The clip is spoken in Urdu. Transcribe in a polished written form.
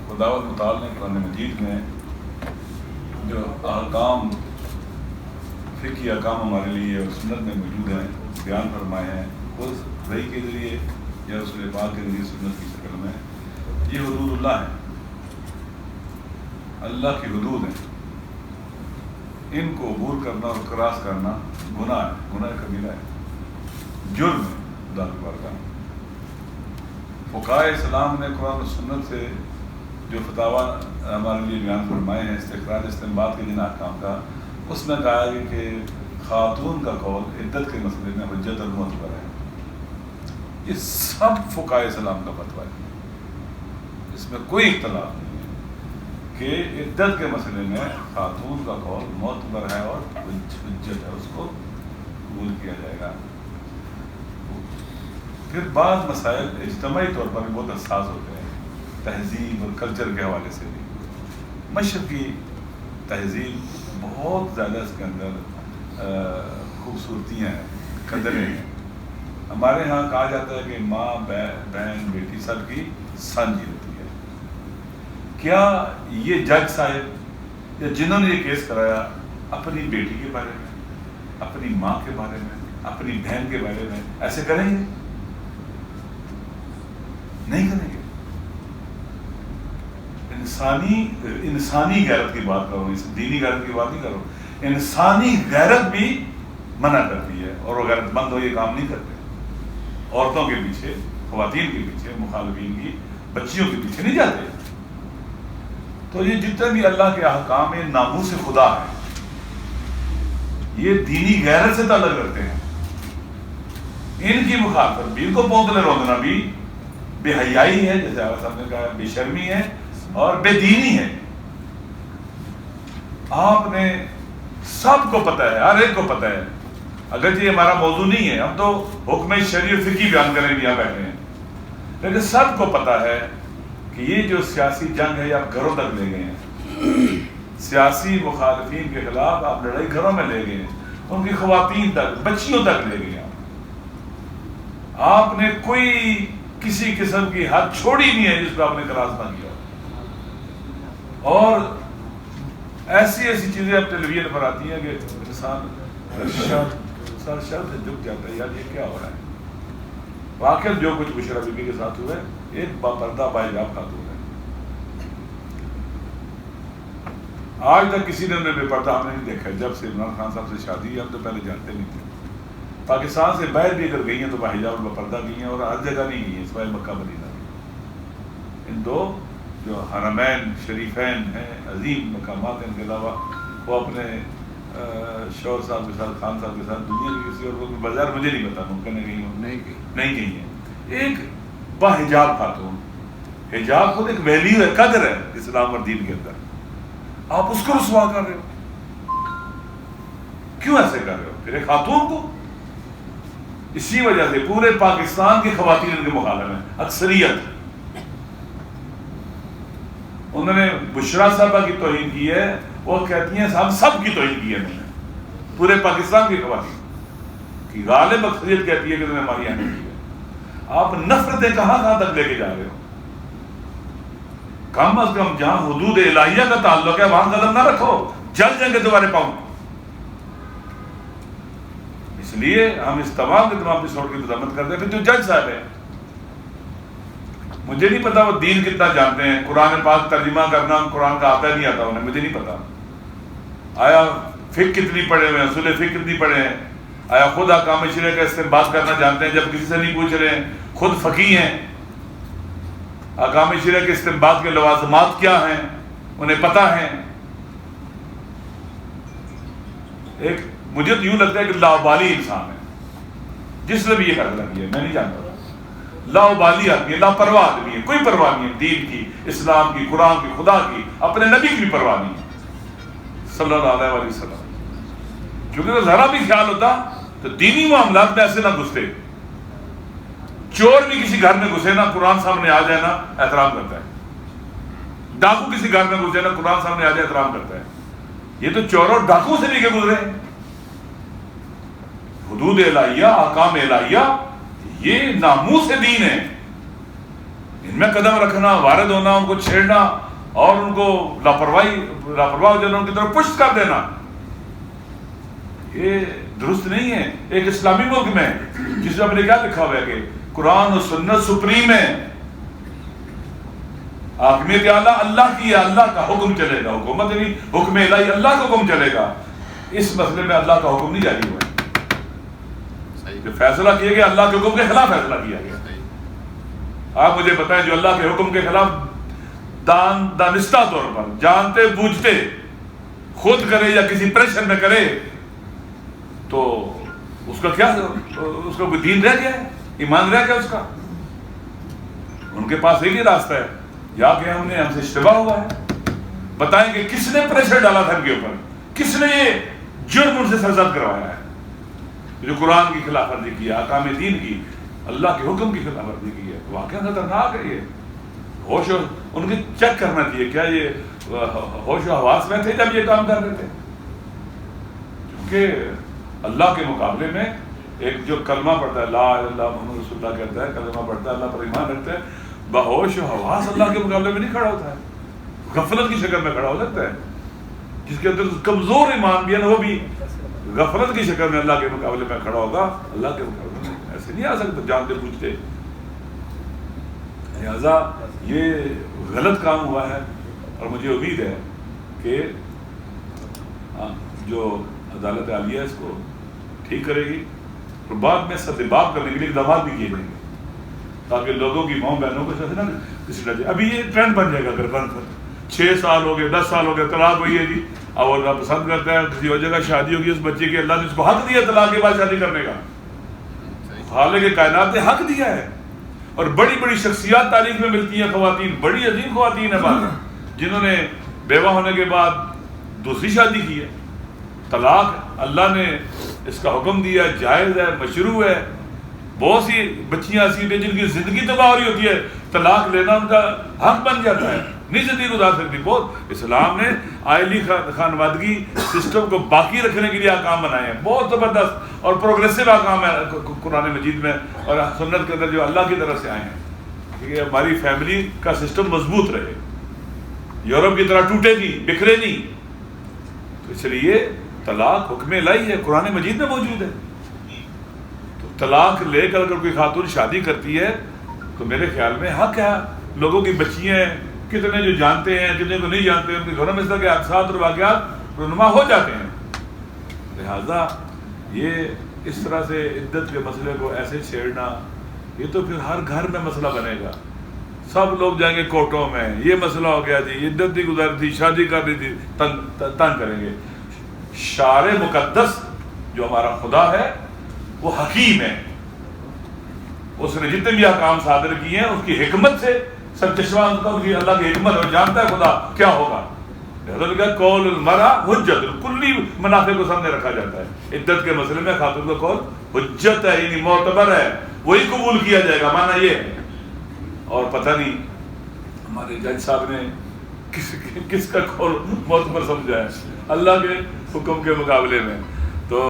خداوند متعال نے قرآن مجید میں جو احکام فقہی احکام ہمارے لیے اور سنت میں موجود ہیں بیان فرمائے ہیں، خود وحی کے ذریعے یا رسول پاک کے ذریعے سنت کی شکل میں، یہ حدود اللہ ہیں، اللہ کی حدود ہیں، ان کو عبور کرنا اور کراس کرنا گناہ ہے، گناہ کبیرہ ہے، جرم ہے خدا کی بارگاہ میں۔ فقہائے اسلام نے قرآن و سنت سے جو فتاویٰ ہمارے لیے بیان فرمائے ہیں استخراج استنباط کے جن احکام کا، اس میں کہا ہے کہ خاتون کا قول عدت کے مسئلے میں حجت اور معتبر ہے۔ یہ سب فقہائے اسلام کا فتویٰ ہے، اس میں کوئی اختلاف نہیں ہے کہ عدت کے مسئلے میں خاتون کا قول معتبر ہے اور حجت ہے، اس کو قبول کیا جائے گا۔ پھر بعض مسائل اجتماعی طور پر بھی بہت حساس ہوتے ہیں، تہذیب اور کلچر کے حوالے سے بھی۔ مشرقی تہذیب بہت زیادہ اس کے اندر خوبصورتیاں ہیں، قدریں ہیں۔ ہمارے ہاں کہا جاتا ہے کہ ماں بہن بیٹی سب کی سانجھی ہوتی ہے۔ کیا یہ جج صاحب یا جنہوں نے یہ کیس کرایا اپنی بیٹی کے بارے میں، اپنی ماں کے بارے میں، اپنی بہن کے بارے میں ایسے کریں گے؟ نہیں کریں گے۔ انسانی غیرت کی بات کرو، دینی غیرت کی بات نہیں کرو، انسانی غیرت بھی منع کرتی ہے، اور وہ غیرت مند ہو یہ کام نہیں کرتے۔ عورتوں کے پیچھے، خواتین کے پیچھے، مخالفین کی بچیوں کے پیچھے نہیں جاتے۔ تو یہ جتنے بھی اللہ کے احکام ناموس خدا ہیں، یہ دینی غیرت سے تعلق رکھتے ہیں۔ ان کی مخالفت بھی، ان کو پونکنے روکنا بھی بے حیائی ہے، جیسے آپ صاحب نے کہا، بے شرمی ہے اور بے دینی ہے۔ آپ نے سب کو پتہ ہے، ہر ایک کو پتہ ہے، اگرچہ یہ ہمارا موضوع نہیں ہے، ہم تو حکم شرعی و فقہی بیان کرنے کے لیے بیٹھے ہیں، لیکن سب کو پتہ ہے کہ یہ جو سیاسی جنگ ہے یہ آپ گھروں تک لے گئے ہیں، سیاسی مخالفین کے خلاف آپ لڑائی گھروں میں لے گئے ہیں، ان کی خواتین تک، بچیوں تک لے گئے ہیں۔ آپ نے کوئی کسی قسم کی حد چھوڑی نہیں ہے جس کو آپ نے کراس نہ کیا، اور ایسی ایسی چیزیں اب ٹیلی ویژن پر آتی ہیں کہ انسان سر شرط سے جھک جاتا ہے، یار یہ کیا ہو رہا ہے۔ واقعی جو کچھ بشرا بی بی کے ساتھ ہوا ہے، ایک باپردہ باحجاب خاتون ہے، آج تک کسی نے انہیں بے پردہ ہم نے نہیں دیکھا۔ جب سے عمران خان صاحب سے شادی ہے، ہم تو پہلے جانتے نہیں تھے۔ پاکستان سے باہر بھی اگر گئی ہیں تو باحجاب اور باپردہ گئی ہیں، اور ہر جگہ نہیں گئی ہیں سوائے مکہ مدینہ میں۔ ان دو جو حرمین شریفین ہیں، عظیم مقامات ہیں، ان کے علاوہ وہ اپنے شوہر صاحب کے ساتھ، خان صاحب کے ساتھ دنیا کی کسی اور کو بازار مجھے نہیں پتا ممکن ہے گئی ہوں، نہیں گئی ہیں۔ ایک باحجاب خاتون، حجاب خود ایک ویلیو ہے، قدر ہے اسلام اور دین کے اندر، آپ اس کو رسوا کر رہے ہو، کیوں ایسے کر رہے ہو؟ پھر ایک خاتون کو، اسی وجہ سے پورے پاکستان کی خواتین ان کے مخالف ہیں، اکثریت۔ انہوں نے بشرا صاحبہ کی توہین کی ہے، وہ کہتی ہیں ہم سب کی توہین کی ہے، انہوں نے پورے پاکستان کی خواتین کی غالب اکثریت کہتی ہے کہ انہوں نے ہماری اہمیت کی ہے۔ آپ نفرتیں کہاں کہاں تک لے کے جا رہے ہو؟ کم از کم جہاں حدود الہیہ کا تعلق ہے وہاں قدم نہ رکھو، جل جائیں گے تمہارے پاؤں۔ اس لیے ہم اس تمام کے تمام ایپیسوڈ کی مذمت کرتے ہیں۔ پھر جو جج صاحب ہیں، مجھے نہیں پتا وہ دین کتنا جانتے ہیں، قرآن پاک ترجمہ کرنا قرآن کا آتا نہیں آتا انہیں، مجھے نہیں پتا۔ آیا فقہ کتنی پڑھے ہوئے ہیں، اصول فقہ کتنی پڑھے ہیں، آیا خود احکام شرعیہ کا استنباط کرنا جانتے ہیں جب کسی سے نہیں پوچھ رہے ہیں، خود فقیہ ہیں، احکام شرعیہ کے استنباط کے لوازمات کیا ہیں انہیں پتہ ہیں۔ ایک مجھے تو یوں لگتا ہے کہ لاؤبالی انسان ہے جس نے بھی یہ فیصلہ کیا ہے، میں نہیں جانتا، لاؤبالی آدمی ہے، لاپرواہ آدمی ہے، کوئی پرواہ نہیں ہے دین کی، اسلام کی، قرآن کی، خدا کی، اپنے نبی کی بھی پرواہ نہیں ہے صلی اللہ علیہ وسلم۔ کیونکہ اگر ذرا بھی خیال ہوتا تو دینی معاملات میں ایسے نہ گھستے۔ چور بھی کسی گھر میں گھسے نا، قرآن سامنے آ جائے نا، احترام کرتا ہے۔ ڈاکو کسی گھر میں گھسے نا، قرآن سامنے آ جائے احترام کرتا ہے۔ یہ تو چور اور ڈاکو سے بھی کے گزرے، حدود الہیہ، احکام الہیہ، یہ ناموس دین ہے۔ ان میں قدم رکھنا، وارد ہونا، ان کو چھیڑنا اور ان کو لاپرواہ جو ان کی طرف پشت کر دینا، یہ درست نہیں ہے ایک اسلامی ملک میں جس میں کیا لکھا ہوا ہے کہ قرآن و سنت سپریم ہے، حاکمیت اعلیٰ اللہ کی ہے، اللہ کا حکم چلے گا، حکومت نہیں، حکم الہی اللہ کا حکم چلے گا. اس مسئلے میں اللہ کا حکم نہیں جاری ہوا ہے، جو فیصلہ کیا گیا اللہ کے حکم کے خلاف فیصلہ کیا گیا. آپ مجھے بتائیں جو اللہ کے حکم کے خلاف دانستہ طور پر جانتے بوجھتے خود کرے یا کسی پریشر میں کرے تو اس کا کیا، اس کا کوئی دین رہ گیا ہے، ایمان رہ گیا اس کا؟ ان کے پاس ایک ہی راستہ ہے، یا کہ ہم سے اشتباہ ہوا ہے، بتائیں کہ کس نے پریشر ڈالا تھا ان کے اوپر، کس نے یہ جرم ان سے سرزد کروایا ہے، جو قرآن کی خلاف ورزی کی ہے، احکام دین کی، اللہ کے حکم کی خلاف ورزی کی ہے. واقعا خطرناک ہے یہ. ہوش ان کے چیک کرنا چاہیے کیا یہ ہوش و حواس میں تھے جب یہ کام کر رہے تھے. کیونکہ اللہ کے مقابلے میں ایک جو کلمہ پڑھتا ہے لا الہ الا اللہ محمد رسول اللہ کہتا ہے، کلمہ پڑھتا ہے، اللہ پر ایمان رکھتا ہے، بہوش و حواس اللہ کے مقابلے میں نہیں کھڑا ہوتا ہے، غفلت کی شکل میں کھڑا ہو سکتا ہے. جس کے اندر کمزور ایمان بھی ہے نا وہ بھی غفلت کی شکل میں اللہ کے مقابلے میں کھڑا ہوگا، اللہ کے مقابلے میں ایسے نہیں آ سکتا جانتے بوجھتے. لہذا یہ غلط کام ہوا ہے اور مجھے امید ہے کہ جو عدالت عالیہ اس کو ٹھیک کرے گی اور بعد میں سدباب کرنے کے لیے اقدامات بھی کیے جائیں گے تاکہ لوگوں کی ماؤں بہنوں کو ساتھ نہ کسی نہ جائے. ابھی یہ ٹرینڈ بن جائے گا اگر بند کر 6 سال ہو گئے 10 سال ہو گئے طلاق ہوئی ہے جی، اب وہ پسند کرتا ہے کسی اور جگہ شادی ہوگی اس بچے کی، اللہ نے اس کو حق دیا طلاق کے بعد شادی کرنے کا، خالق کائنات نے حق دیا ہے. اور بڑی بڑی شخصیات تاریخ میں ملتی ہیں، خواتین بڑی عظیم خواتین ہیں بعض جنہوں نے بیوہ ہونے کے بعد دوسری شادی کی ہے. طلاق اللہ نے اس کا حکم دیا، جائز ہے، مشروع ہے. بہت سی بچیاں ایسی ہیں جن کی زندگی تباہ ہو رہی ہوتی ہے، طلاق لینا ان کا حق بن جاتا ہے، نہیں زندگی گزار سکتی. بہت اسلام نے عائلی خانوادگی سسٹم کو باقی رکھنے کے لیے احکام بنائے ہیں، بہت زبردست اور پروگریسو احکام ہے قرآن مجید میں اور سنت کے اندر جو اللہ کی طرف سے آئے ہیں کہ ہماری فیملی کا سسٹم مضبوط رہے، یورپ کی طرح ٹوٹے نہیں، بکھرے نہیں. تو اس لیے طلاق حکم الہی ہے، قرآن مجید میں موجود ہے. تو طلاق لے کر اگر کوئی خاتون شادی کرتی ہے تو میرے خیال میں حق ہے. لوگوں کی بچیاں ہیں، کتنے جو جانتے ہیں کتنے کو نہیں جانتے، ان کے گھروں میں اس طرح کے حادثات اور واقعات رونما ہو جاتے ہیں. لہذا یہ اس طرح سے عدت کے مسئلے کو ایسے چھیڑنا، یہ تو پھر ہر گھر میں مسئلہ بنے گا. سب لوگ جائیں گے کورٹوں میں، یہ مسئلہ ہو گیا جی، عدت نہیں گزاری تھی، شادی کر رہی تھی، تنگ کریں گے. شارع مقدس جو ہمارا خدا ہے وہ حکیم ہے، اس نے جتنے بھی احکام صادر کیے ہیں اس کی حکمت سے سرچشمہ ان کی اللہ کی حکمت اور جانتا ہے خدا کیا ہوگا. لہذا قول المرأ حجت، کلی منافع کو سامنے رکھا جاتا ہے. عدت کے مسئلے میں خاتون کا قول حجت ہے، یعنی معتبر ہے، وہی قبول کیا جائے گا، معنی یہ ہے. اور پتہ نہیں ہمارے جج صاحب نے کس کا قول معتبر سمجھا ہے اللہ کے حکم کے مقابلے میں.